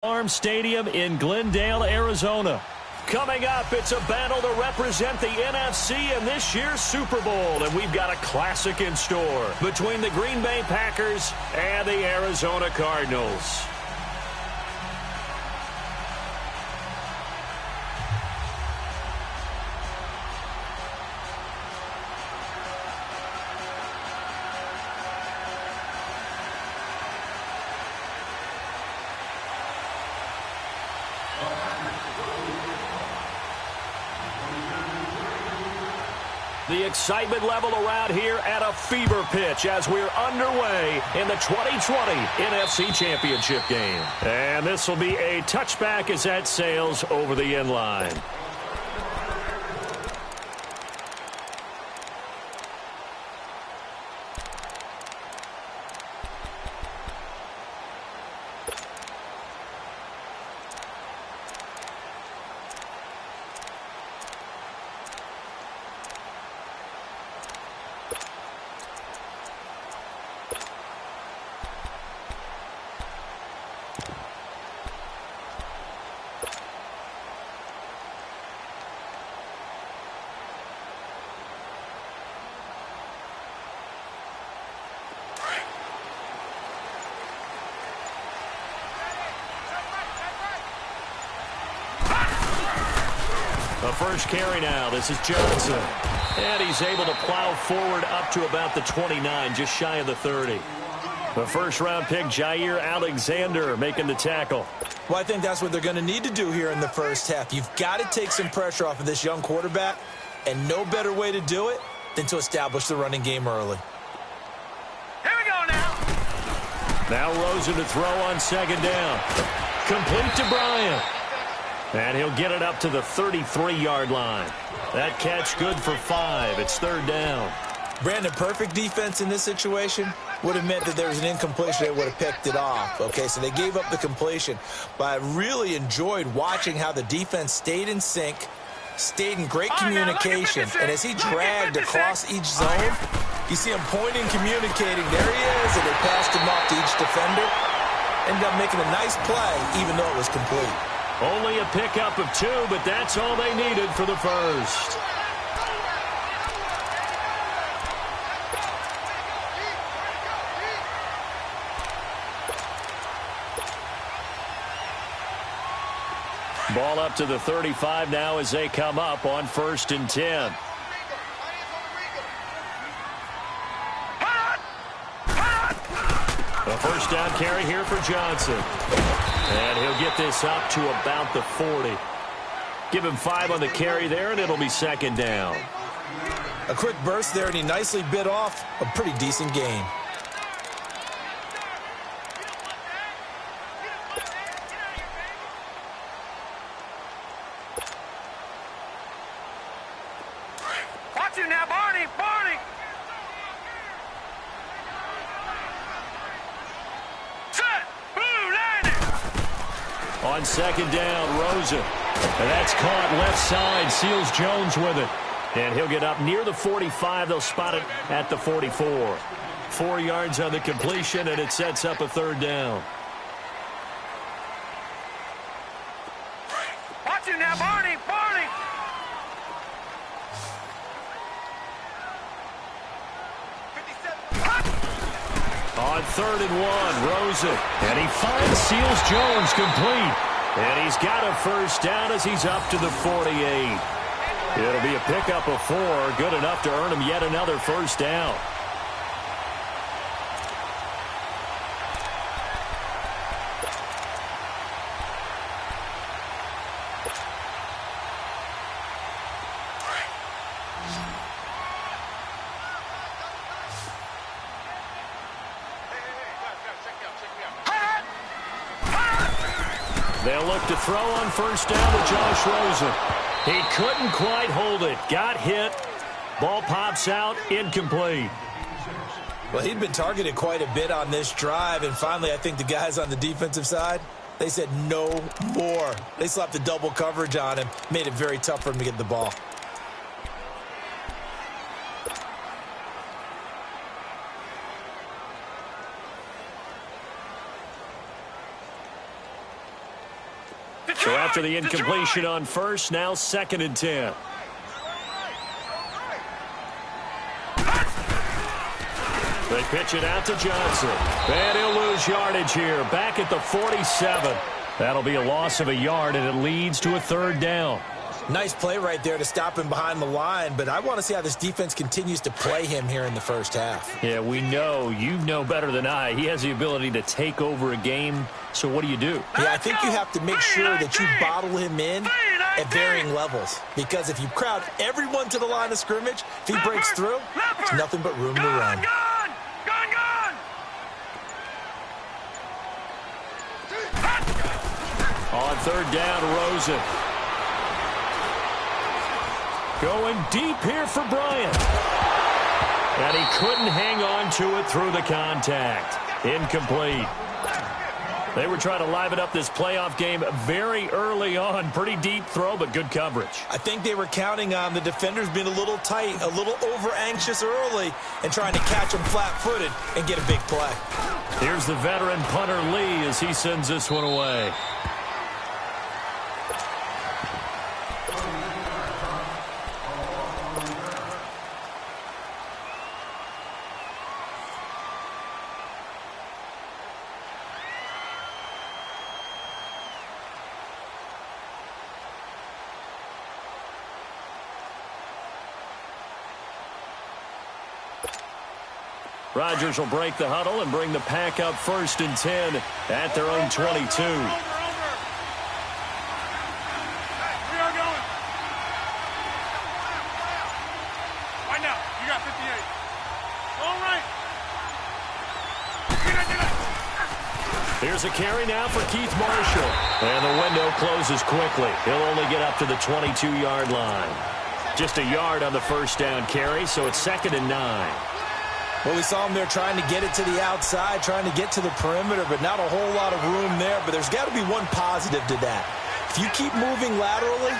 Farm Stadium in Glendale, Arizona. Coming up, it's a battle to represent the NFC in this year's Super Bowl, and we've got a classic in store between the Green Bay Packers and the Arizona Cardinals. The excitement level around here at a fever pitch as we're underway in the 2020 NFC Championship game. And this will be a touchback as that sails over the end line. The first carry now. This is Johnson. And he's able to plow forward up to about the 29, just shy of the 30. The first-round pick, Jair Alexander, making the tackle. Well, I think that's what they're going to need to do here in the first half. You've got to take some pressure off of this young quarterback, and no better way to do it than to establish the running game early. Here we go now. Now Rosen to throw on second down. Complete to Bryant. And he'll get it up to the 33-yard line. That catch good for 5. It's third down. Brandon, perfect defense in this situation would have meant that there was an incompletion. They would have picked it off. Okay, so they gave up the completion. But I really enjoyed watching how the defense stayed in sync, stayed in great communication. And as he dragged across each zone, you see him pointing, communicating. There he is, and they passed him off to each defender. Ended up making a nice play, even though it was complete. Only a pickup of 2, but that's all they needed for the first. Ball up to the 35 now as they come up on 1st and 10. The first down carry here for Johnson. And he'll get this up to about the 40. Give him 5 on the carry there, and it'll be second down. A quick burst there, and he nicely bit off a pretty decent gain. Watch you now, Barney. Barney. On second down, Rosen. And that's caught left side. Seals Jones with it. And he'll get up near the 45. They'll spot it at the 44. 4 yards on the completion, and it sets up a third down. Watch you now, Barney. Barney. On 3rd and 1, Rosen. And he finds Seals Jones complete. And he's got a first down as he's up to the 48. It'll be a pickup of 4, good enough to earn him yet another first down. They'll look to throw on first down to Josh Rosen. He couldn't quite hold it. Got hit. Ball pops out. Incomplete. Well, he'd been targeted quite a bit on this drive, and finally I think the guys on the defensive side, they said no more. They slapped the double coverage on him, made it very tough for him to get the ball. So after the incompletion on first, now 2nd and 10. They pitch it out to Johnson. And he'll lose yardage here. Back at the 47. That'll be a loss of a yard, and it leads to a 3rd down. Nice play right there to stop him behind the line, but I want to see how this defense continues to play him here in the first half. Yeah, we know. You know better than I. He has the ability to take over a game, so what do you do? Yeah, I think you have to make sure that you bottle him in at varying levels, because if you crowd everyone to the line of scrimmage, if he breaks through, there's nothing but room to run. On 3rd down, Rosen. Going deep here for Bryant. And he couldn't hang on to it through the contact. Incomplete. They were trying to liven up this playoff game very early on. Pretty deep throw, but good coverage. I think they were counting on the defenders being a little tight, a little over-anxious early, and trying to catch them flat-footed and get a big play. Here's the veteran punter Lee as he sends this one away. Rodgers will break the huddle and bring the pack up 1st and 10 at their own 22. We are going. Right now, you got 58. All right. Here's a carry now for Keith Marshall. And the window closes quickly. He'll only get up to the 22-yard line. Just a yard on the 1st down carry, so it's 2nd and 9. Well, we saw him there trying to get it to the outside, trying to get to the perimeter, but not a whole lot of room there. But there's got to be one positive to that. If you keep moving laterally,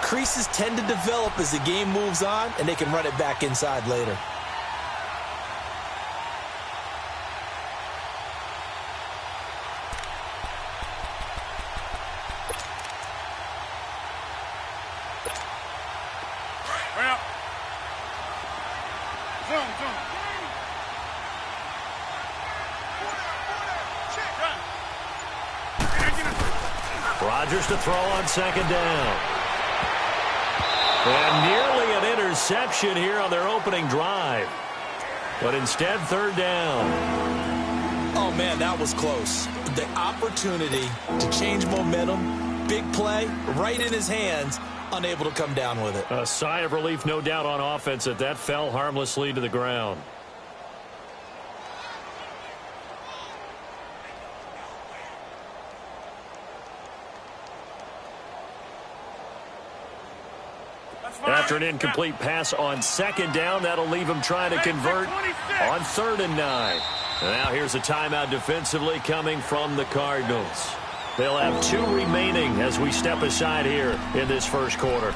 creases tend to develop as the game moves on, and they can run it back inside later. Well, zoom. Rodgers to throw on 2nd down. And nearly an interception here on their opening drive. But instead, 3rd down. Oh, man, that was close. The opportunity to change momentum, big play, right in his hands, unable to come down with it. A sigh of relief, no doubt, on offense that fell harmlessly to the ground. After an incomplete pass on 2nd down, that'll leave him trying to convert on 3rd and 9. And now here's a timeout defensively coming from the Cardinals. They'll have 2 remaining as we step aside here in this 1st quarter.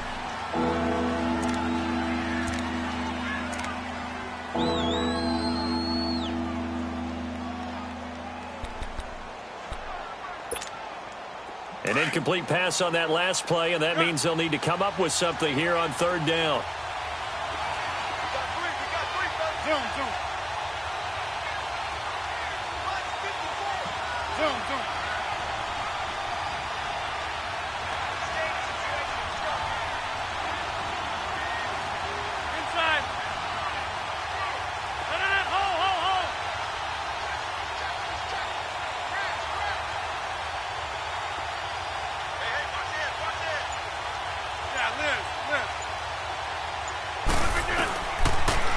An incomplete pass on that last play, and that means they'll need to come up with something here on 3rd down. Zoom. Inside. Hold.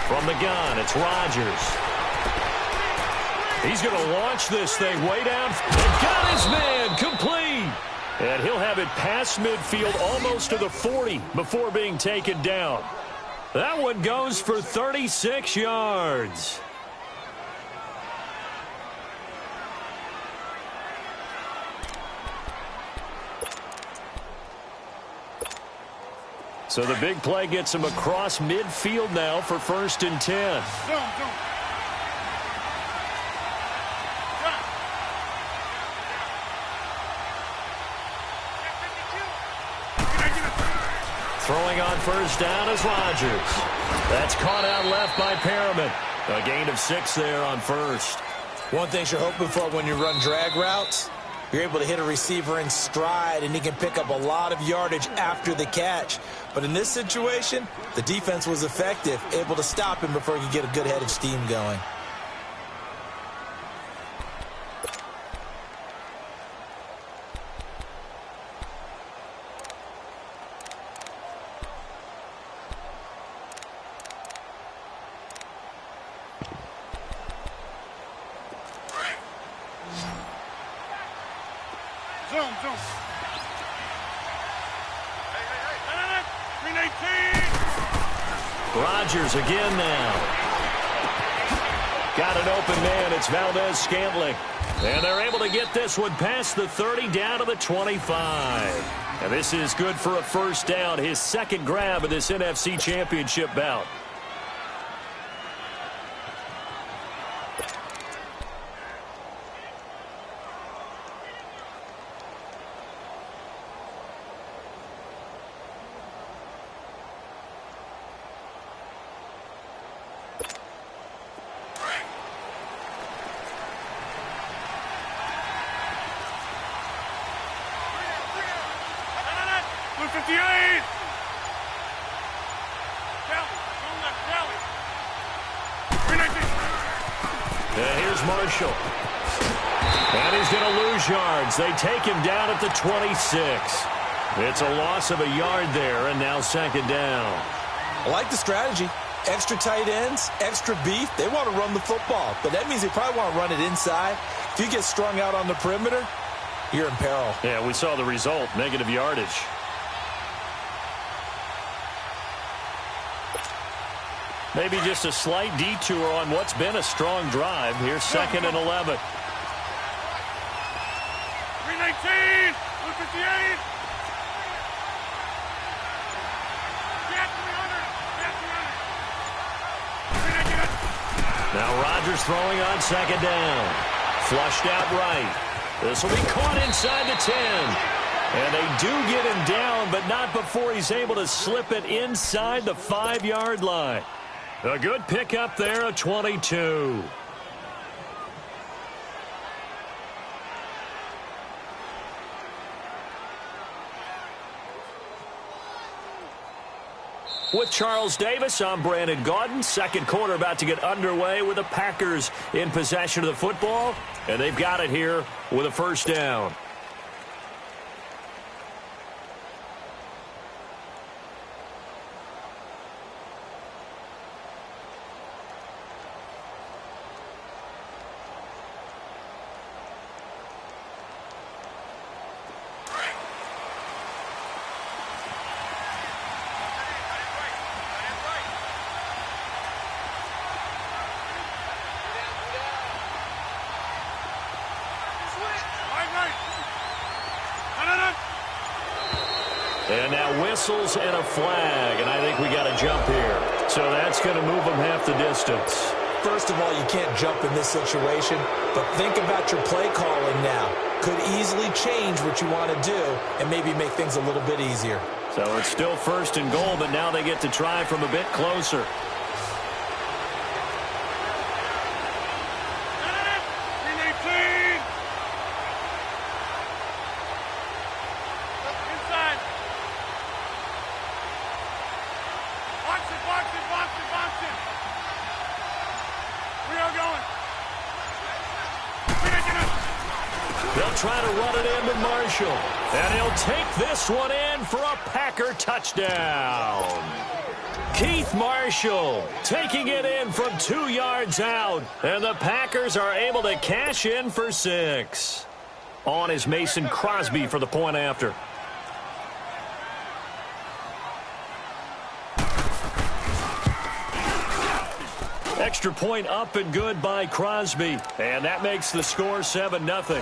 From the gun, it's Rodgers. He's going to launch this thing way down. And got his man complete. And he'll have it past midfield almost to the 40 before being taken down. That one goes for 36 yards. So the big play gets him across midfield now for 1st and 10. Throwing on first down is Rodgers. That's caught out left by Perriman. A gain of 6 there on first. One thing you're hoping for when you run drag routes, you're able to hit a receiver in stride, and he can pick up a lot of yardage after the catch. But in this situation, the defense was effective, able to stop him before he could get a good head of steam going. Zoom. Hey. 318. Rodgers again now. Got an open man. It's Valdez-Scantling. And they're able to get this one past the 30 down to the 25. And this is good for a first down. His second grab of this NFC Championship bout. And here's Marshall. And he's going to lose yards. They take him down at the 26. It's a loss of a yard there, and now second down. I like the strategy. Extra tight ends, extra beef. They want to run the football, but that means they probably want to run it inside. If you get strung out on the perimeter, you're in peril. Yeah, we saw the result, negative yardage. Maybe just a slight detour on what's been a strong drive. Here's second and 11. 319, 158. Now Rodgers throwing on second down. Flushed out right. This will be caught inside the 10. And they do get him down, but not before he's able to slip it inside the 5-yard line. A good pickup there, a 22. With Charles Davis, I'm Brandon Gaudin. Second quarter about to get underway with the Packers in possession of the football. And they've got it here with a first down. And now whistles and a flag, and I think we got a jump here. So that's going to move them half the distance. First of all, you can't jump in this situation, but think about your play calling now. Could easily change what you want to do and maybe make things a little bit easier. So it's still first and goal, but now they get to try from a bit closer. They'll try to run it in with Marshall. And he'll take this one in for a Packer touchdown. Keith Marshall taking it in from 2 yards out. And the Packers are able to cash in for 6. On is Mason Crosby for the point after. Extra point up and good by Crosby. And that makes the score 7-0.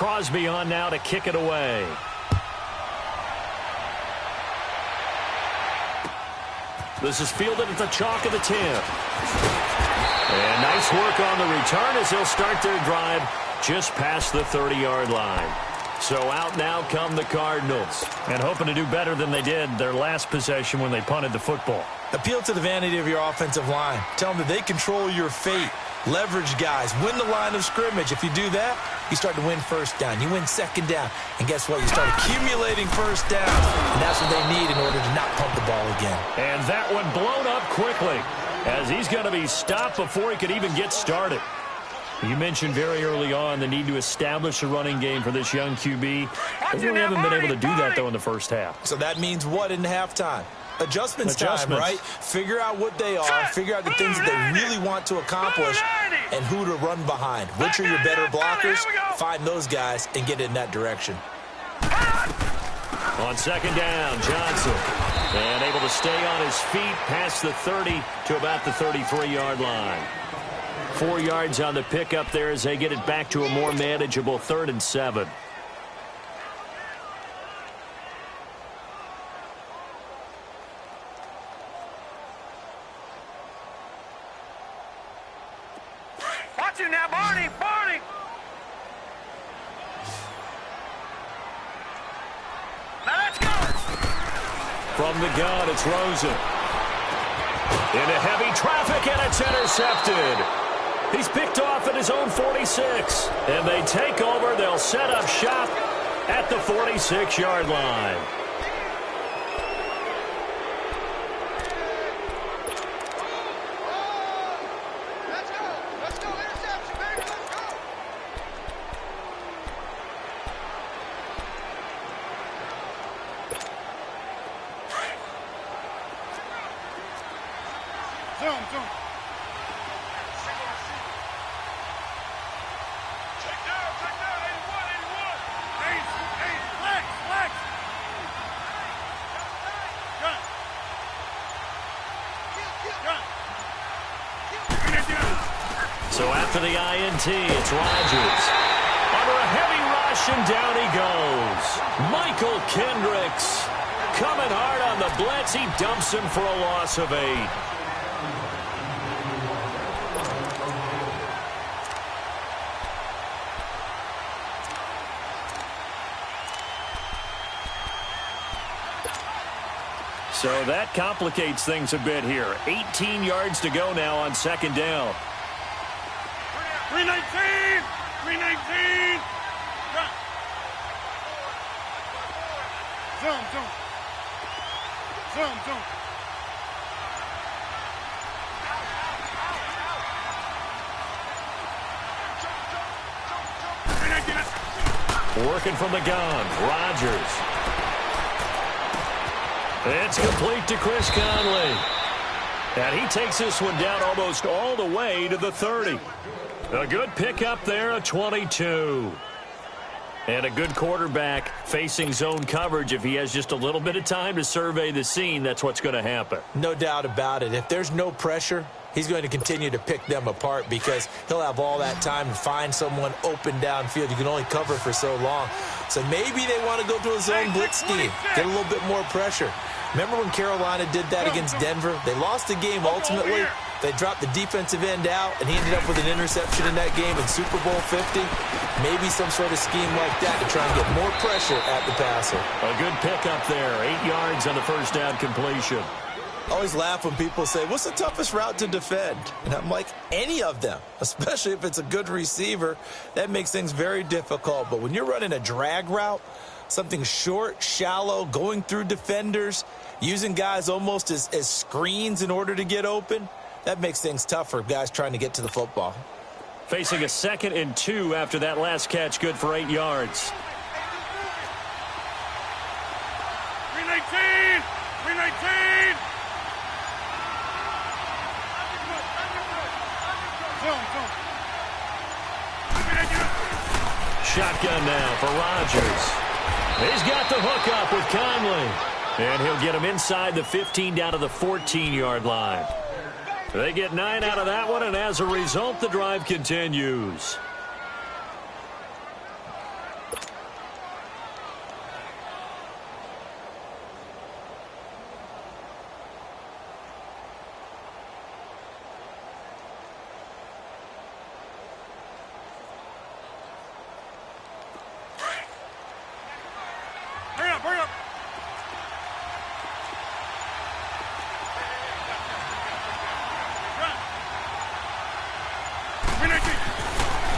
Crosby on now to kick it away. This is fielded at the chalk of the 10. And nice work on the return as they'll start their drive just past the 30-yard line. So out now come the Cardinals, and hoping to do better than they did their last possession when they punted the football. Appeal to the vanity of your offensive line. Tell them that they control your fate. Leverage guys. Win the line of scrimmage. If you do that, you start to win first down. You win second down. And guess what? You start accumulating first downs. And that's what they need in order to not pump the ball again. And that one blown up quickly as he's going to be stopped before he could even get started. You mentioned very early on the need to establish a running game for this young QB. They really haven't been able to do that, though, in the first half. So that means what in halftime? Adjustments time, right? Figure out what they are, figure out the things that they really want to accomplish, and who to run behind. Which are your better blockers? Find those guys and get in that direction. On second down, Johnson. And able to stay on his feet past the 30 to about the 33-yard line. 4 yards on the pickup there as they get it back to a more manageable 3rd and 7. Watch it now, Barney! Barney! Now let's go! From the gun, it's Rosen. Into heavy traffic, and it's intercepted. He's picked off at his own 46. And they take over. They'll set up shop at the 46-yard line. Zoom. Check down, 81. Flex. Gun. So after the INT, it's Rodgers. Under a heavy rush, and down he goes. Michael Kendricks coming hard on the blitz. He dumps him for a loss of 8. So that complicates things a bit here. 18 yards to go now on second down. 319. Zoom. Working from the gun, Rodgers. It's complete to Chris Conley. And he takes this one down almost all the way to the 30. A good pickup there, a 22. And a good quarterback facing zone coverage. If he has just a little bit of time to survey the scene, that's what's going to happen. No doubt about it. If there's no pressure, he's going to continue to pick them apart because he'll have all that time to find someone open downfield. You can only cover for so long. So maybe they want to go to a zone blitz scheme, get a little bit more pressure. Remember when Carolina did that against Denver? They lost the game ultimately. They dropped the defensive end out, and he ended up with an interception in that game in Super Bowl 50. Maybe some sort of scheme like that to try and get more pressure at the passer. A good pickup there. 8 yards on the first down completion. I always laugh when people say, what's the toughest route to defend? And I'm like, any of them, especially if it's a good receiver. That makes things very difficult. But when you're running a drag route, something short, shallow, going through defenders, using guys almost as screens in order to get open, that makes things tough for guys trying to get to the football. Facing a 2nd and 2 after that last catch, good for 8 yards. 319. Shotgun now for Rodgers. He's got the hook up with Conley. And he'll get him inside the 15 down to the 14-yard line. They get 9 out of that one, and as a result, the drive continues.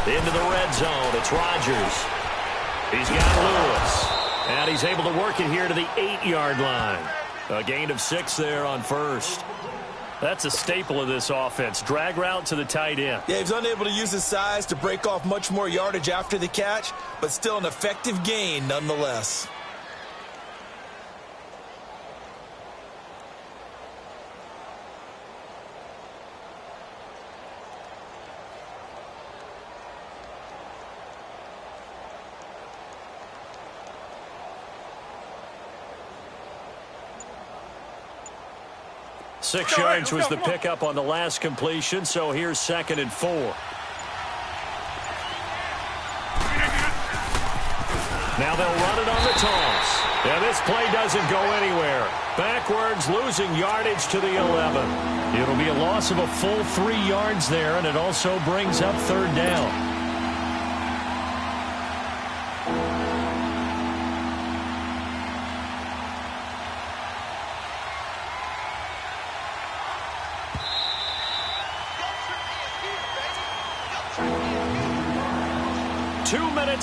Into the red zone, it's Rodgers. He's got Lewis. And he's able to work it here to the 8-yard line. A gain of 6 there on first. That's a staple of this offense. Drag route to the tight end. Yeah, he's unable to use his size to break off much more yardage after the catch, but still an effective gain nonetheless. Six yards was the pickup on the last completion, so here's 2nd and 4. Now they'll run it on the toss. And this play doesn't go anywhere. Backwards, losing yardage to the 11. It'll be a loss of a full 3 yards there, and it also brings up 3rd down.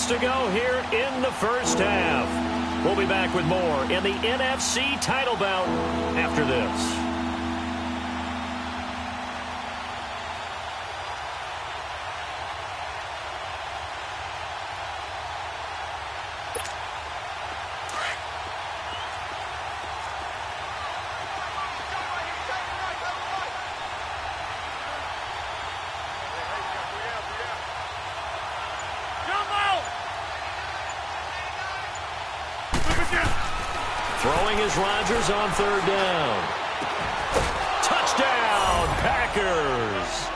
To go here in the first half. We'll be back with more in the NFC title bout after this. Throwing is Rodgers on 3rd down. Touchdown, Packers.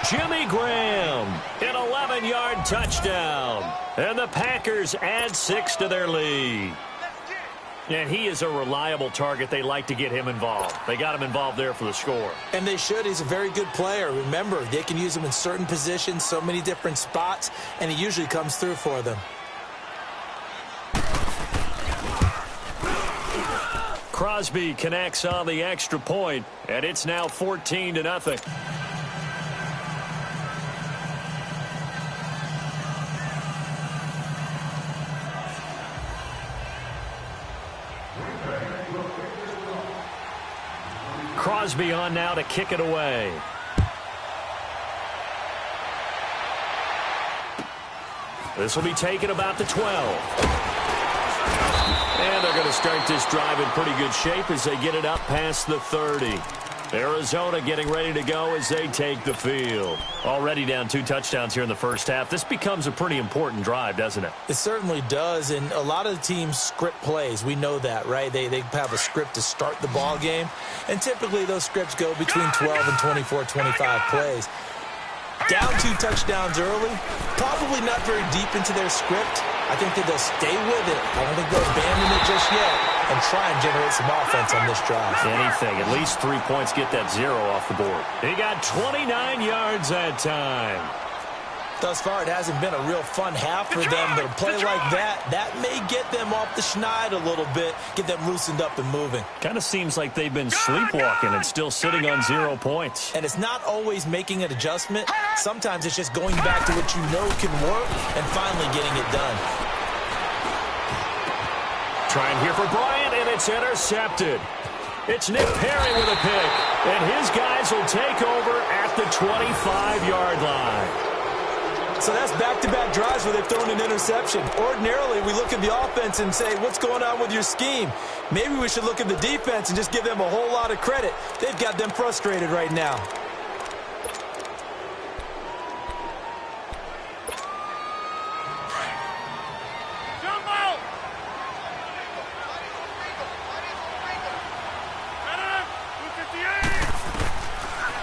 Jimmy Graham, an 11-yard touchdown. And the Packers add 6 to their lead. And he is a reliable target. They like to get him involved. They got him involved there for the score. And they should. He's a very good player. Remember, they can use him in certain positions, so many different spots, and he usually comes through for them. Crosby connects on the extra point, and it's now 14-0. Crosby on now to kick it away. This will be taken about the 12. And they're going to start this drive in pretty good shape as they get it up past the 30. Arizona getting ready to go as they take the field. Already down 2 touchdowns here in the first half. This becomes a pretty important drive, doesn't it? It certainly does, and a lot of the teams script plays. We know that, right? They have a script to start the ball game, and typically those scripts go between 12 and 24, 25 plays. Down 2 touchdowns early, probably not very deep into their script. I think that they'll stay with it. I don't think they'll abandon it just yet and try and generate some offense on this drive. Anything. At least 3 points, get that 0 off the board. He got 29 yards that time. Thus far, it hasn't been a real fun half for them, but a play like that may get them off the schneid a little bit, get them loosened up and moving. Kind of seems like they've been sleepwalking and still sitting on 0 points. And it's not always making an adjustment. Sometimes it's just going back to what you know can work and finally getting it done. Trying here for Bryant, and it's intercepted. It's Nick Perry with a pick, and his guys will take over at the 25-yard line. So that's back-to-back drives where they've thrown an interception. Ordinarily, we look at the offense and say, what's going on with your scheme? Maybe we should look at the defense and just give them a whole lot of credit. They've got them frustrated right now.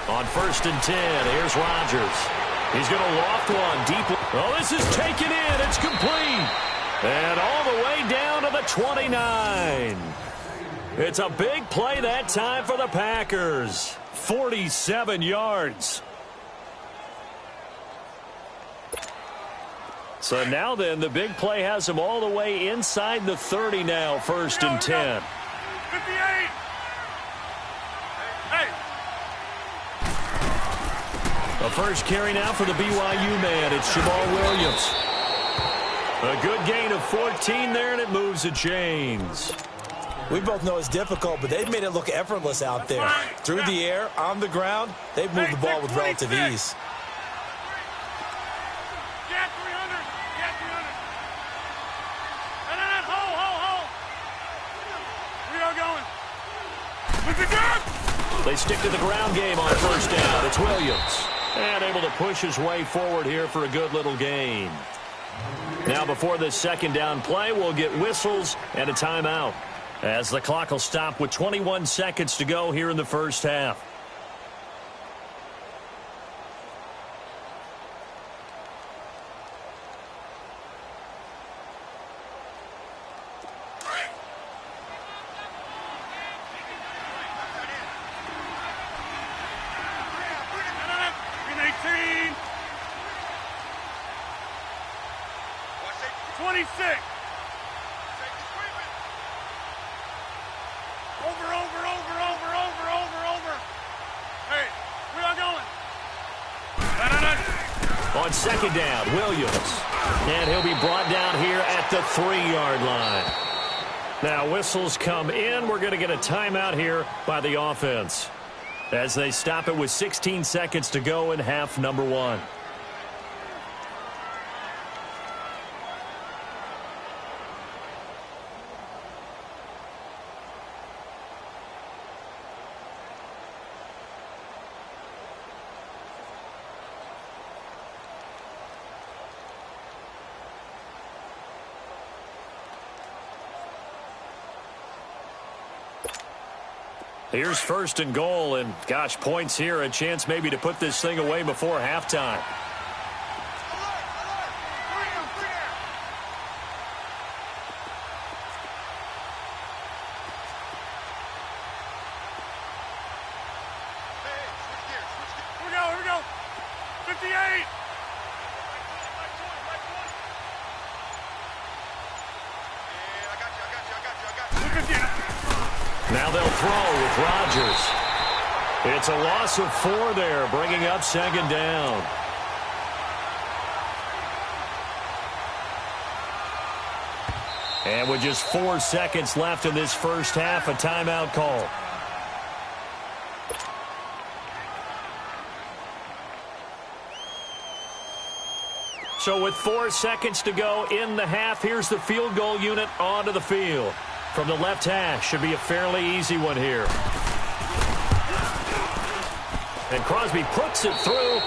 On 1st and 10, here's Rodgers. He's going to loft one deep. Oh, this is taken in. It's complete. And all the way down to the 29. It's a big play that time for the Packers. 47 yards. So now then, the big play has them all the way inside the 30 now, 1st and 10. 58. Hey. A first carry now for the BYU man. It's Jamal Williams. A good gain of 14 there, and it moves the chains. We both know it's difficult, but they've made it look effortless out there. Through the air, on the ground, they've moved the ball with relative ease. Get 300. Get 300. And then hold. We are going. Look at that. They stick to the ground game on first down. It's Williams. And able to push his way forward here for a good little gain. Now before this second down play, we'll get whistles and a timeout, as the clock will stop with 21 seconds to go here in the first half. On second down, Williams. And he'll be brought down here at the 3-yard line. Now whistles come in. We're going to get a timeout here by the offense, as they stop it with 16 seconds to go in half number 1. Here's first and goal, and gosh, points here, a chance maybe to put this thing away before halftime. Here we go. 58. Now they'll throw with Rodgers. It's a loss of 4 there, bringing up second down. And with just 4 seconds left in this first half, a timeout call. So with 4 seconds to go in the half, here's the field goal unit onto the field. From the left hash, should be a fairly easy one here. And Crosby puts it through.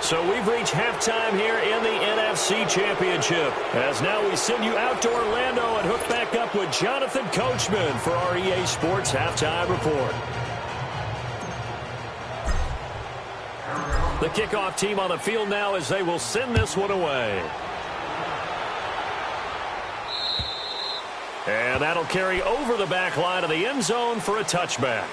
So we've reached halftime here in the NFC Championship, as now we send you out to Orlando and hook back up with Jonathan Coachman for our EA Sports Halftime Report. The kickoff team on the field now, as they will send this one away. And that'll carry over the back line of the end zone for a touchback.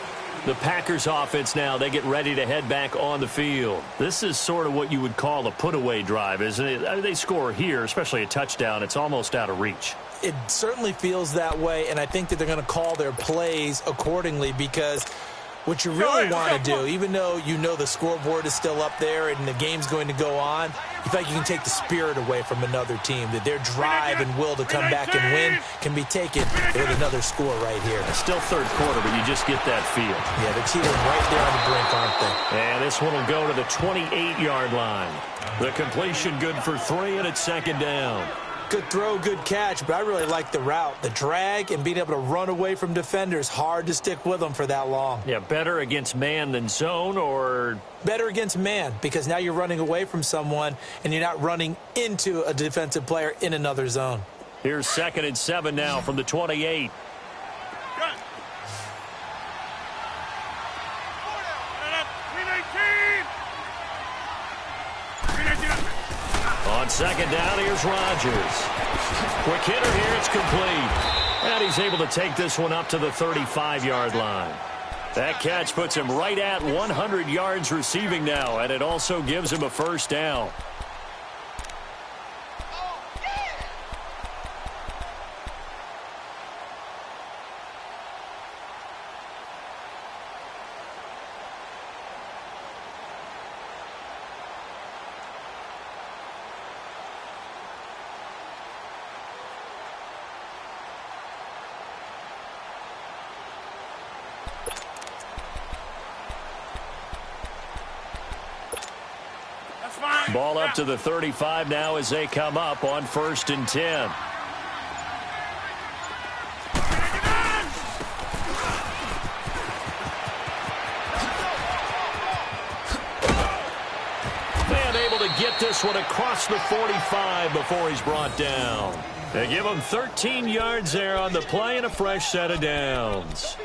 The Packers offense now, they get ready to head back on the field. This is sort of what you would call a put-away drive, isn't it? I mean, they score here, especially a touchdown. It's almost out of reach. It certainly feels that way, and I think that they're going to call their plays accordingly, because what you really want to do, even though you know the scoreboard is still up there and the game's going to go on, you feel like you can take the spirit away from another team, that their drive and will to come back and win can be taken with another score right here. It's still third quarter, but you just get that feel. Yeah, they're teetering right there on the brink, aren't they? And this one will go to the 28-yard line. The completion good for 3, and it's second down. Good throw, good catch, but I really like the route. The drag and being able to run away from defenders, hard to stick with them for that long. Yeah, better against man than zone, or? Better against man, because now you're running away from someone and you're not running into a defensive player in another zone. Here's 2nd and 7 now from the 28. On second down, here's Rodgers. Quick hitter here, it's complete. And he's able to take this one up to the 35-yard line. That catch puts him right at 100 yards receiving now, and it also gives him a first down. Ball up to the 35 now as they come up on 1st and 10. And able to get this one across the 45 before he's brought down. They give him 13 yards there on the play and a fresh set of downs.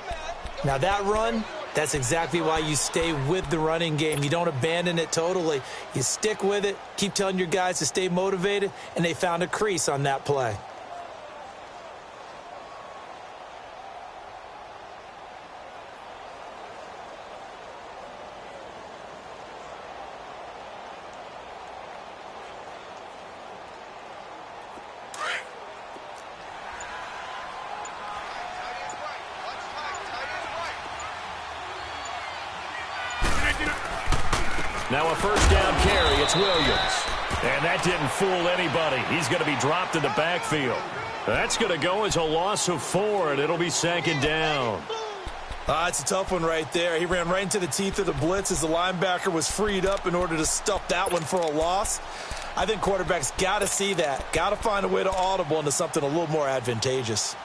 Now that run, that's exactly why you stay with the running game. You don't abandon it totally. You stick with it, keep telling your guys to stay motivated, and they found a crease on that play. Now a first down carry. It's Williams. And that didn't fool anybody. He's going to be dropped in the backfield. That's going to go as a loss of 4, and it'll be 2nd down. It's a tough one right there. He ran right into the teeth of the blitz as the linebacker was freed up in order to stuff that one for a loss. I think quarterbacks got to see that. Got to find a way to audible into something a little more advantageous.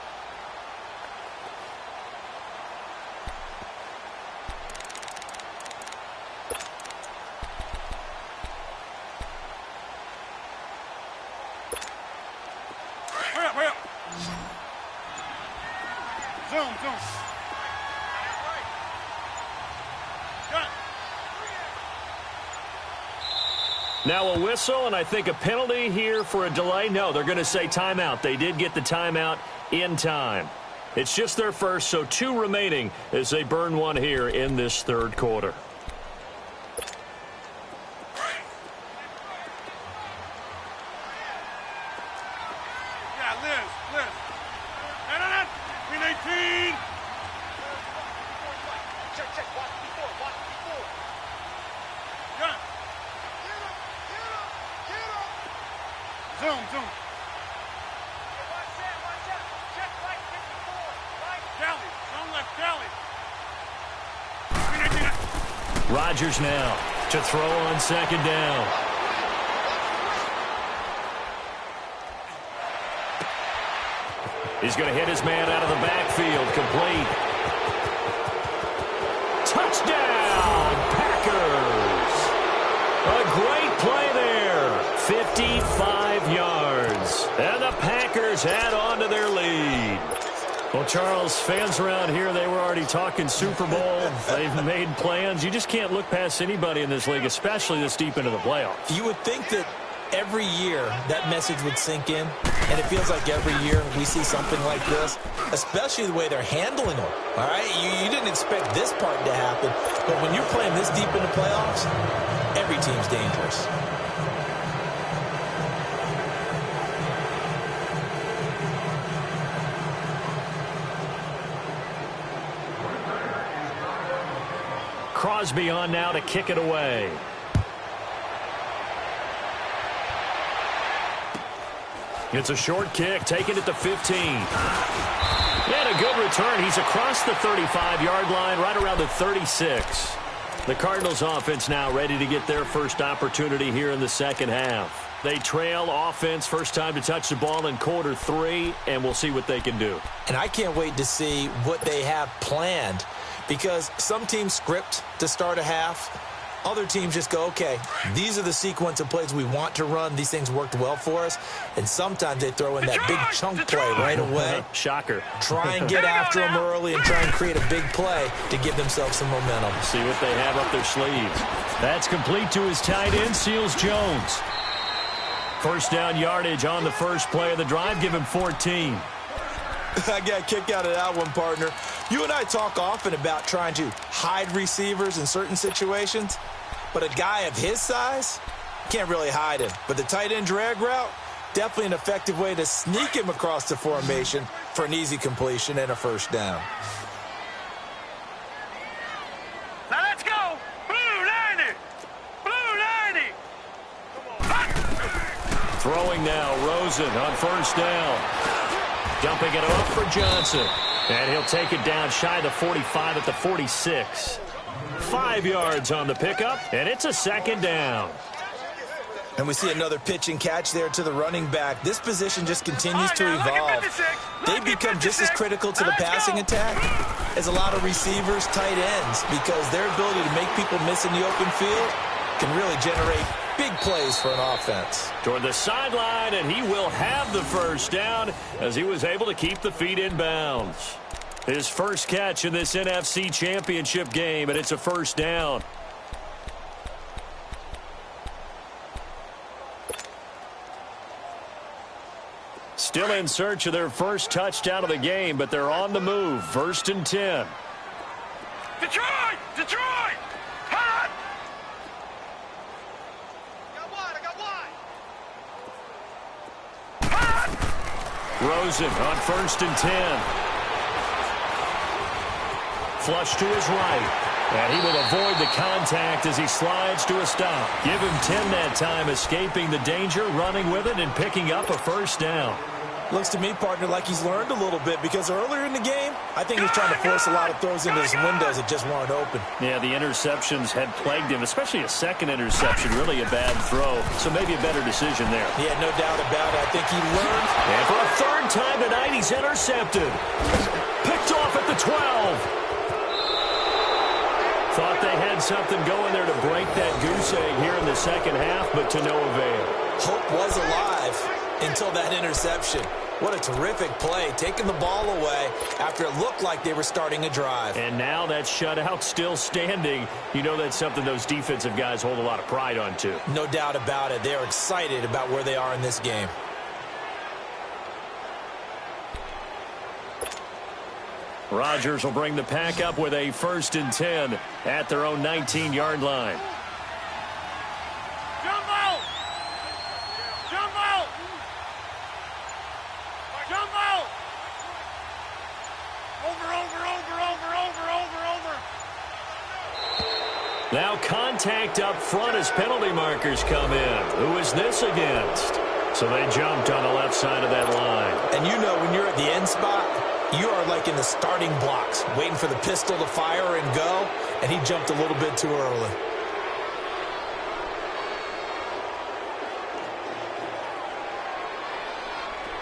Now a whistle, and I think a penalty here for a delay. No, they're going to say timeout. They did get the timeout in time. It's just their first, so 2 remaining as they burn one here in this 3rd quarter. Yeah, Liz. No. We need 18. Check. Watch before. Yeah. Zoom. Watch out. Check right 54. Right. Galley. Zone left, Galley. Rodgers now to throw on 2nd down. He's going to hit his man out of the backfield. Complete. Touchdown, Packers. A great play there. 55 yards. And the Packers add on to their lead. Well, Charles, fans around here, they were already talking Super Bowl. They've made plans. You just can't look past anybody in this league, especially this deep into the playoffs. You would think that every year that message would sink in, and it feels like every year we see something like this, especially the way they're handling them. All right, you didn't expect this part to happen, but when you're playing this deep in the playoffs, every team's dangerous. Crosby on now to kick it away. It's a short kick, taken at the 15. And a good return. He's across the 35-yard line, right around the 36. The Cardinals offense now ready to get their first opportunity here in the 2nd half. They trail offense, first time to touch the ball in quarter 3, and we'll see what they can do. And I can't wait to see what they have planned, because some teams script to start a half. Other teams just go, okay, these are the sequence of plays we want to run. These things worked well for us. And sometimes they throw in that big chunk play right away. Shocker. Try and get after them early and try and create a big play to give themselves some momentum. See what they have up their sleeves. That's complete to his tight end, Seals Jones. First down yardage on the first play of the drive. Give him 14. I got a kick out of that one, partner. You and I talk often about trying to hide receivers in certain situations, but a guy of his size can't really hide him. But the tight end drag route, definitely an effective way to sneak him across the formation for an easy completion and a first down. Now let's go. Blue 90. Blue 90. Throwing now, Rosen on first down. Dumping it off for Johnson. And he'll take it down shy of the 45 at the 46. 5 yards on the pickup, and it's a second down. And we see another pitch and catch there to the running back. This position just continues to evolve. They've become just as critical to the passing attack as a lot of receivers, tight ends, because their ability to make people miss in the open field can really generate big plays for an offense. Toward the sideline, and he will have the first down as he was able to keep the feet in bounds. His first catch in this NFC Championship game, and it's a first down. Still in search of their first touchdown of the game, but they're on the move. 1st and 10. Detroit! Detroit! Hot! I got wide. Hot! Rosen on 1st and 10. Flush to his right. And he will avoid the contact as he slides to a stop. Give him 10 that time, escaping the danger, running with it, and picking up a first down. Looks to me, partner, like he's learned a little bit, because earlier in the game, I think he was trying to force a lot of throws into his windows that just weren't open. Yeah, the interceptions had plagued him, especially a second interception, really a bad throw. So maybe a better decision there. Yeah, no doubt about it. I think he learned. And for a third time tonight, he's intercepted. Picked off at the 12. Thought they had something going there to break that goose egg here in the second half, but to no avail. Hope was alive until that interception. What a terrific play, taking the ball away after it looked like they were starting a drive. And now that shutout still standing. You know that's something those defensive guys hold a lot of pride on, too. No doubt about it. They are excited about where they are in this game. Rodgers will bring the pack up with a 1st and 10 at their own 19-yard line. Jump out! Jump out! Jump out! Over. Now contact up front as penalty markers come in. Who is this against? So they jumped on the left side of that line. And you know when you're at the end spot, you are like in the starting blocks, waiting for the pistol to fire and go, and he jumped a little bit too early.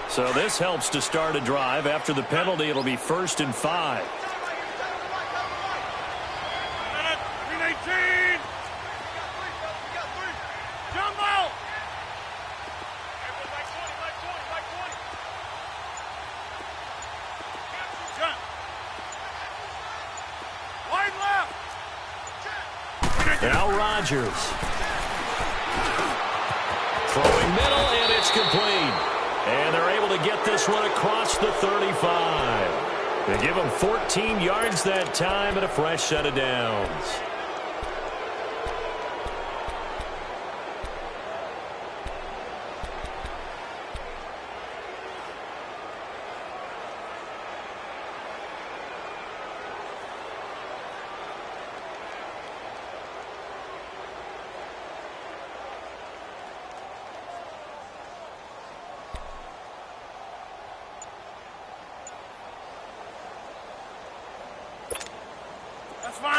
So this helps to start a drive. After the penalty, it'll be 1st and 5. 318! Jump out! Jump! Wide left! Now Rodgers. Throwing middle, and it's complete. And they're able to get this one across the 35. They give him 14 yards that time and a fresh set of downs.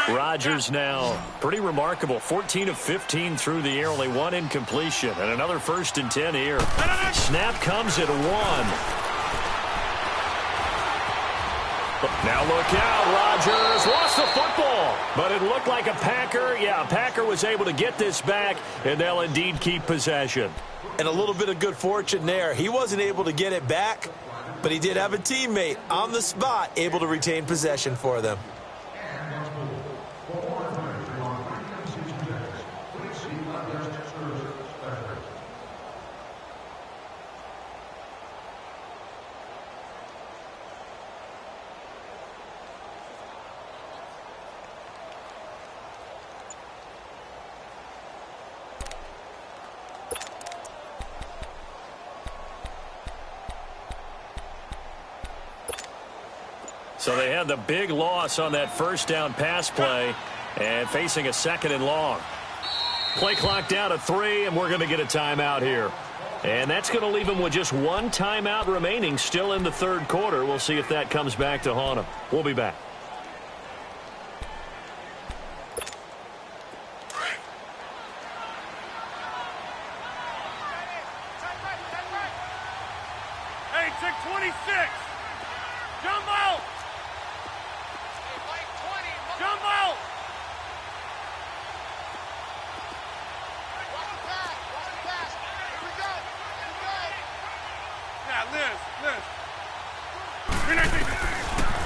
Rodgers now, pretty remarkable. 14 of 15 through the air, only one incompletion. And another 1st and 10 here. Snap comes at 1. Now look out, Rodgers lost the football. But it looked like a Packer. Yeah, a Packer was able to get this back, and they'll indeed keep possession. And a little bit of good fortune there. He wasn't able to get it back, but he did have a teammate on the spot able to retain possession for them. So they had the big loss on that first down pass play and facing a 2nd and long. Play clock down to 3, and we're going to get a timeout here. And that's going to leave them with just one timeout remaining still in the 3rd quarter. We'll see if that comes back to haunt them. We'll be back.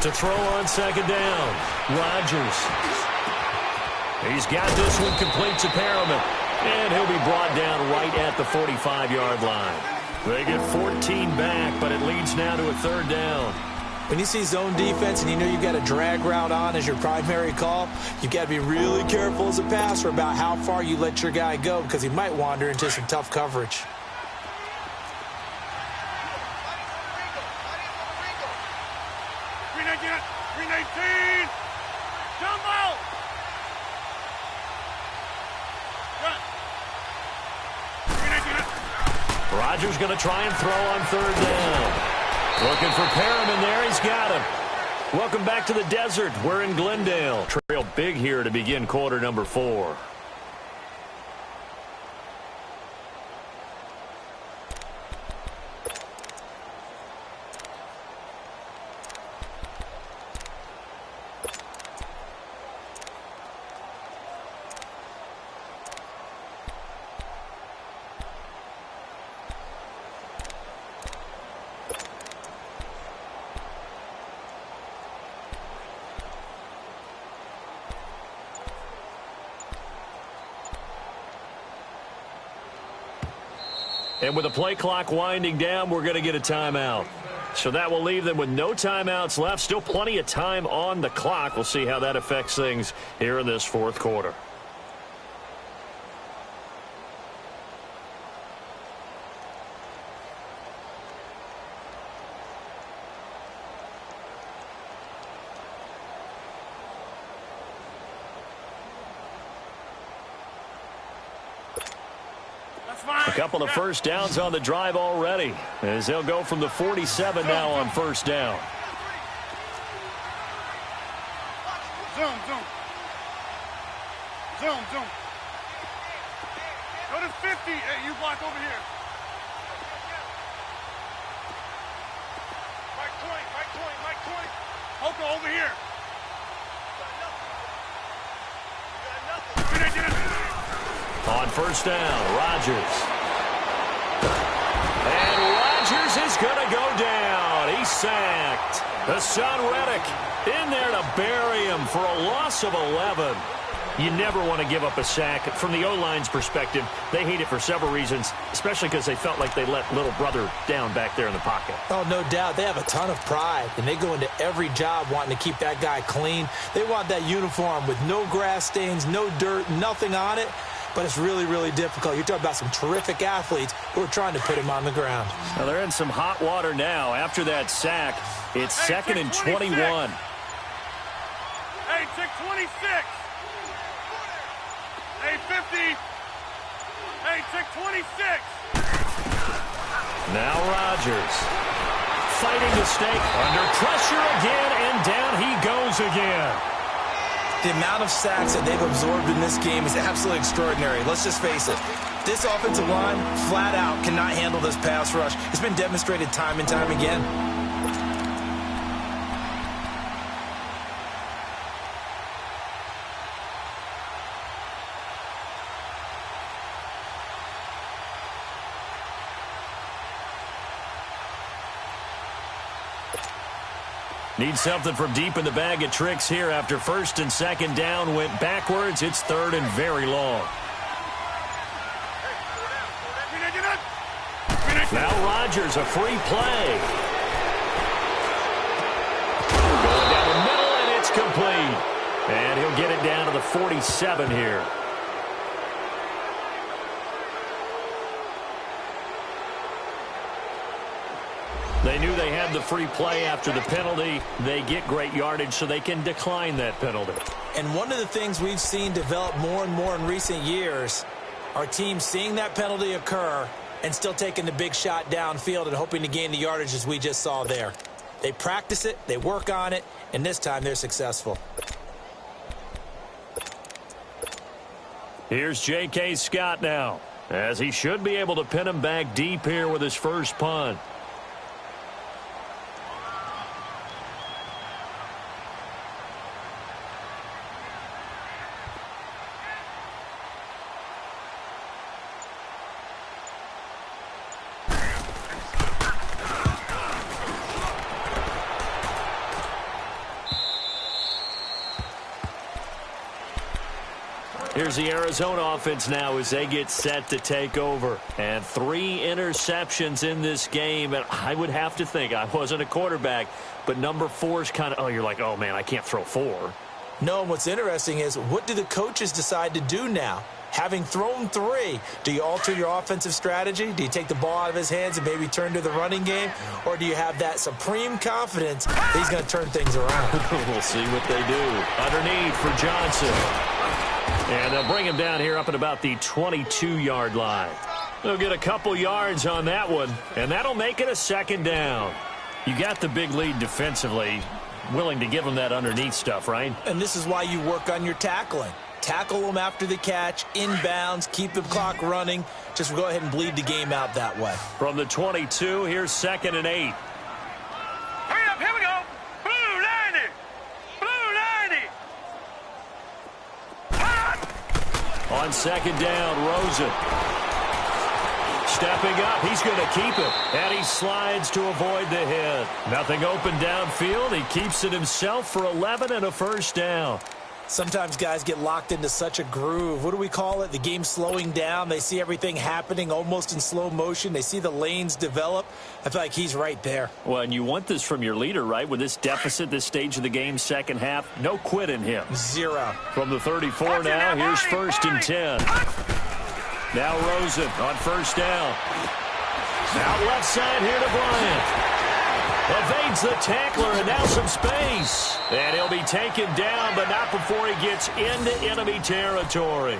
To throw on second down, Rodgers. He's got this one complete to Perriman. And he'll be brought down right at the 45-yard line. They get 14 back, but it leads now to a third down. When you see zone defense and you know you've got a drag route on as your primary call, you've got to be really careful as a passer about how far you let your guy go because he might wander into some tough coverage. Rodgers going to try and throw on third down. Looking for Perriman there. He's got him. Welcome back to the desert. We're in Glendale. Trail big here to begin quarter number 4. And with the play clock winding down, we're going to get a timeout. So that will leave them with no timeouts left. Still plenty of time on the clock. We'll see how that affects things here in this fourth quarter. A couple of first downs on the drive already, as they'll go from the 47 now on first down. Zoom. Go to 50. Hey, you block over here. Mike 20. Hoka, over here. On first down, Rodgers. And Rodgers is going to go down. He's sacked. Hassan Reddick in there to bury him for a loss of 11. You never want to give up a sack. From the O-line's perspective, they hate it for several reasons, especially because they felt like they let little brother down back there in the pocket. Oh, no doubt. They have a ton of pride, and they go into every job wanting to keep that guy clean. They want that uniform with no grass stains, no dirt, nothing on it. But it's really, really difficult. You're talking about some terrific athletes who are trying to put him on the ground. Now they're in some hot water now. After that sack, it's second and 21. Hey, tick 26. Hey, 50. Hey, tick 26. Now Rodgers fighting to stay under pressure again, and down he goes again. The amount of sacks that they've absorbed in this game is absolutely extraordinary. Let's just face it. This offensive line, flat out, cannot handle this pass rush. It's been demonstrated time and time again. Need something from deep in the bag of tricks here after first and second down went backwards. It's third and very long. Now Rodgers, a free play. Going down the middle, and it's complete. And he'll get it down to the 47 here. They knew they had the free play after the penalty. They get great yardage, so they can decline that penalty. And one of the things we've seen develop more and more in recent years are teams seeing that penalty occur and still taking the big shot downfield and hoping to gain the yardage as we just saw there. They practice it, they work on it, and this time they're successful. Here's J.K. Scott now, as he should be able to pin him back deep here with his first punt. Here's the Arizona offense now as they get set to take over. And 3 interceptions in this game. And I would have to think, I wasn't a quarterback, but number 4 is kind of, you're like, oh, man, I can't throw 4. No, and what's interesting is, what do the coaches decide to do now? Having thrown 3, do you alter your offensive strategy? Do you take the ball out of his hands and maybe turn to the running game? Or do you have that supreme confidence that he's going to turn things around? We'll see what they do. Underneath for Johnson. And they'll bring him down here up at about the 22-yard line. They'll get a couple yards on that one, and that'll make it a 2nd down. You got the big lead defensively, willing to give them that underneath stuff, right? And this is why you work on your tackling. Tackle them after the catch, inbounds, keep the clock running. Just go ahead and bleed the game out that way. From the 22, here's 2nd and 8. Hurry up, here we go. Blue 90. Blue 90. On 2nd down, Rosen. Stepping up, he's going to keep it. And he slides to avoid the hit. Nothing open downfield. He keeps it himself for 11 and a 1st down. Sometimes guys get locked into such a groove. What do we call it? The game slowing down. They see everything happening almost in slow motion. They see the lanes develop. I feel like he's right there. Well, and you want this from your leader, right? With this deficit, this stage of the game, 2nd half, no quit in him. 0. From the 34 now, here's 1st and 10. Now Rosen on 1st down. Out left side here to Bryant. Evades the tackler, and now some space. And he'll be taken down, but not before he gets into enemy territory.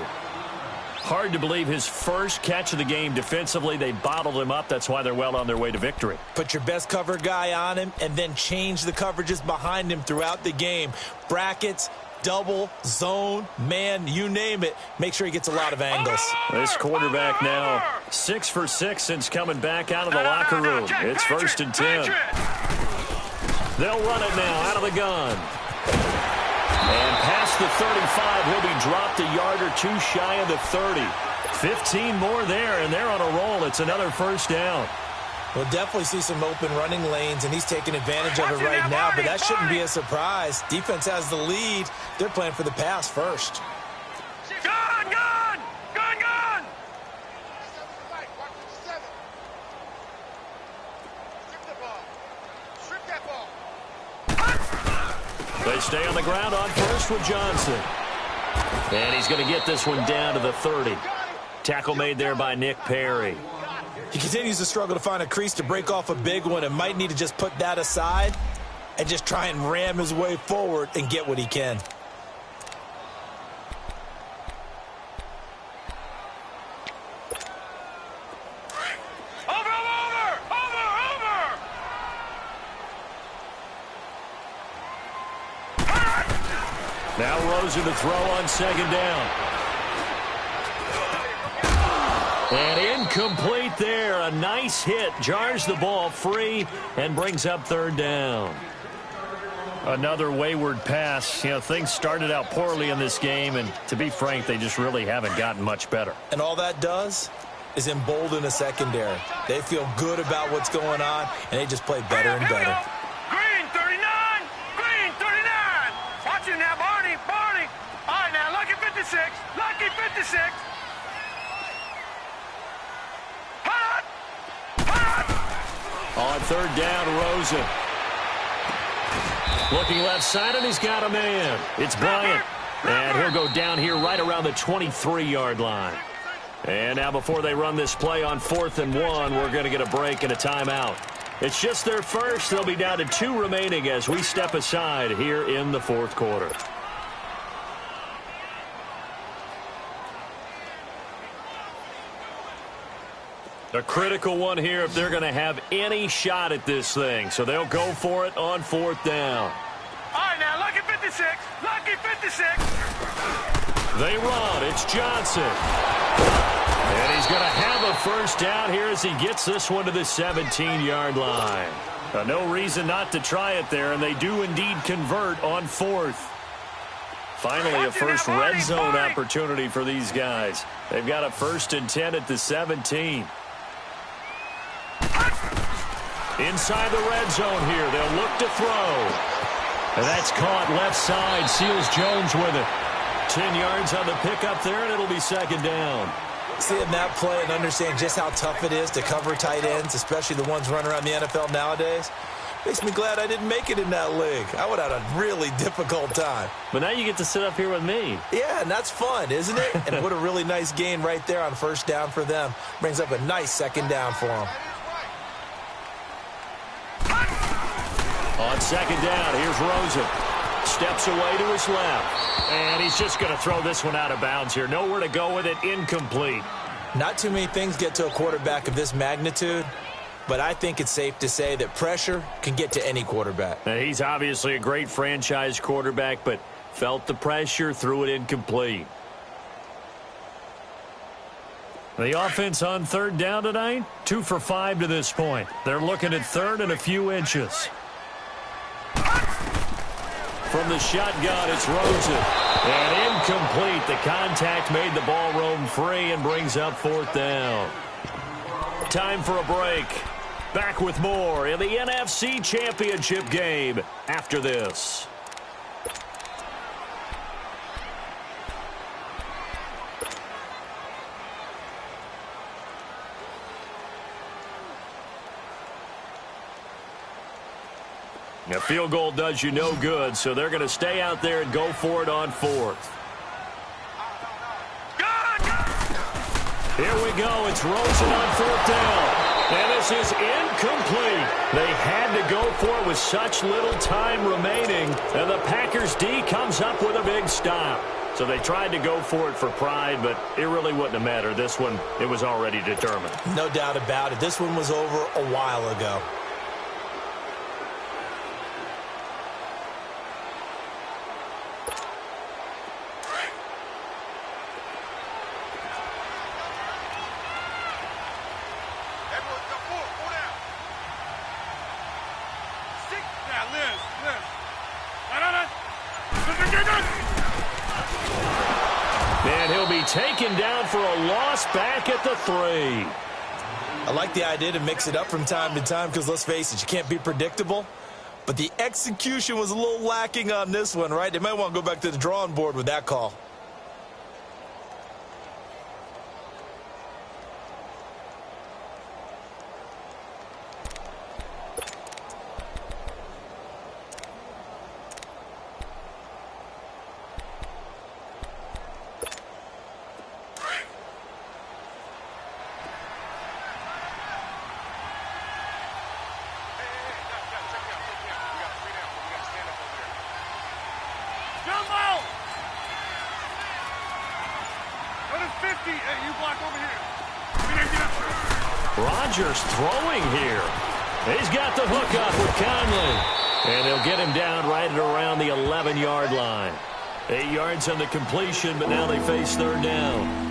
Hard to believe his first catch of the game defensively. They bottled him up. That's why they're well on their way to victory. Put your best cover guy on him, and then change the coverages behind him throughout the game. Brackets, double, zone, man, you name it. Make sure he gets a lot of angles. This quarterback now 6 for 6 since coming back out of the locker room. It's 1st and 10. They'll run it now out of the gun. And past the 35, he'll be dropped a yard or 2 shy of the 30. 15 more there, and they're on a roll. It's another 1st down. We'll definitely see some open running lanes, and he's taking advantage of it right now, but that shouldn't be a surprise. Defense has the lead. They're playing for the pass first. Gun, gun! Gun, gun! They stay on the ground on 1st with Johnson. And he's going to get this one down to the 30. Tackle made there by Nick Perry. He continues to struggle to find a crease to break off a big one and might need to just put that aside and just try and ram his way forward and get what he can. Now Rosen to throw on 2nd down. And incomplete there. A nice hit. Jars the ball free and brings up 3rd down. Another wayward pass. You know, things started out poorly in this game, and to be frank, they just really haven't gotten much better. And all that does is embolden a secondary. They feel good about what's going on, and they just play better and better. Green 39! Green 39! Watch it now, Barney! Barney! All right, now, lucky 56! Lucky 56! Hot! Hot! On 3rd down, Rosen. Looking left side, and he's got a man. It's Bryant. And he'll go down here right around the 23-yard line. And now before they run this play on 4th and 1, we're going to get a break and a timeout. It's just their first. They'll be down to 2 remaining as we step aside here in the 4th quarter. A critical one here if they're going to have any shot at this thing. So they'll go for it on 4th down. All right, now, lucky 56! Lucky 56! They run. It's Johnson. And he's going to have a 1st down here as he gets this one to the 17-yard line. No reason not to try it there, and they do indeed convert on 4th. Finally, a first red zone opportunity for these guys. They've got a 1st and 10 at the 17. Inside the red zone here. They'll look to throw. And that's caught left side. Seals Jones with it. 10 yards on the pickup there, and it'll be second down. Seeing that play and understanding just how tough it is to cover tight ends, especially the ones running around the NFL nowadays, makes me glad I didn't make it in that league. I would have had a really difficult time. But now you get to sit up here with me. Yeah, and that's fun, isn't it? And what a really nice gain right there on first down for them. Brings up a nice second down for them. On second down, here's Rosen. Steps away to his left. And he's just going to throw this one out of bounds here. Nowhere to go with it, incomplete. Not too many things get to a quarterback of this magnitude, but I think it's safe to say that pressure can get to any quarterback. Now, he's obviously a great franchise quarterback, but felt the pressure, threw it incomplete. The offense on third down tonight, 2 for 5 to this point. They're looking at third and a few inches. From the shotgun, it's Rosen. And incomplete. The contact made the ball roam free and brings up fourth down. Time for a break. Back with more in the NFC Championship game after this. A field goal does you no good, so they're going to stay out there and go for it on fourth. Here we go. It's Rosen on fourth down. And this is incomplete. They had to go for it with such little time remaining. And the Packers D comes up with a big stop. So they tried to go for it for pride, but it really wouldn't have mattered. This one, it was already determined. No doubt about it. This one was over a while ago. And he'll be taken down for a loss back at the 3. I like the idea to mix it up from time to time because, let's face it, you can't be predictable. But the execution was a little lacking on this one, right? They might want to go back to the drawing board with that call. Rodgers throwing here. He's got the hook up with Conley. And they'll get him down right at around the 11-yard line. 8 yards on the completion, but now they face third down.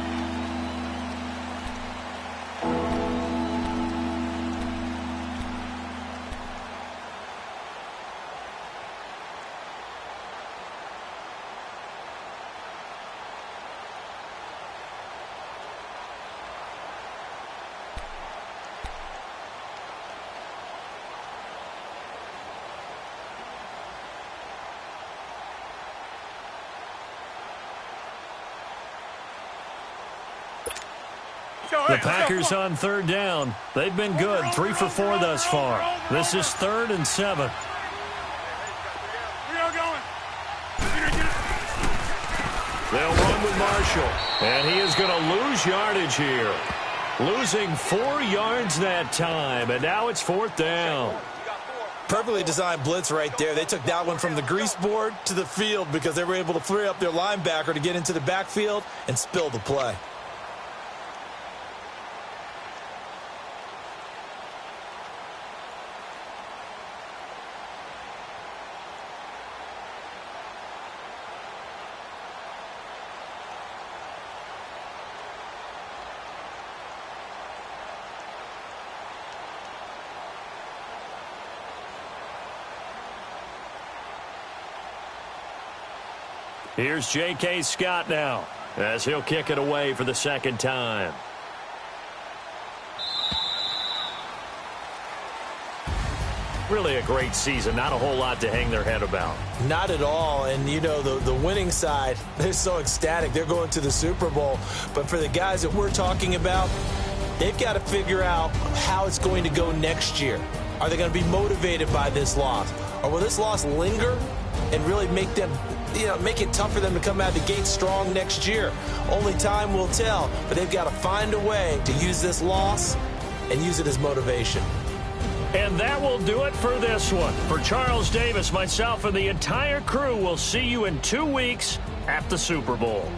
The Packers on third down. They've been good, 3 for 4 thus far. This is 3rd and 7. They'll run with Marshall, and he is going to lose yardage here. Losing 4 yards that time, and now it's 4th down. Perfectly designed blitz right there. They took that one from the grease board to the field because they were able to free up their linebacker to get into the backfield and spill the play. Here's J.K. Scott now as he'll kick it away for the second time. Really a great season. Not a whole lot to hang their head about. Not at all. And, you know, the winning side, they're so ecstatic. They're going to the Super Bowl. But for the guys that we're talking about, they've got to figure out how it's going to go next year. Are they going to be motivated by this loss? Or will this loss linger and really make them, make it tough for them to come out of the gate strong next year? Only time will tell. But they've got to find a way to use this loss and use it as motivation. And that will do it for this one. For Charles Davis, myself, and the entire crew, we'll see you in 2 weeks at the Super Bowl.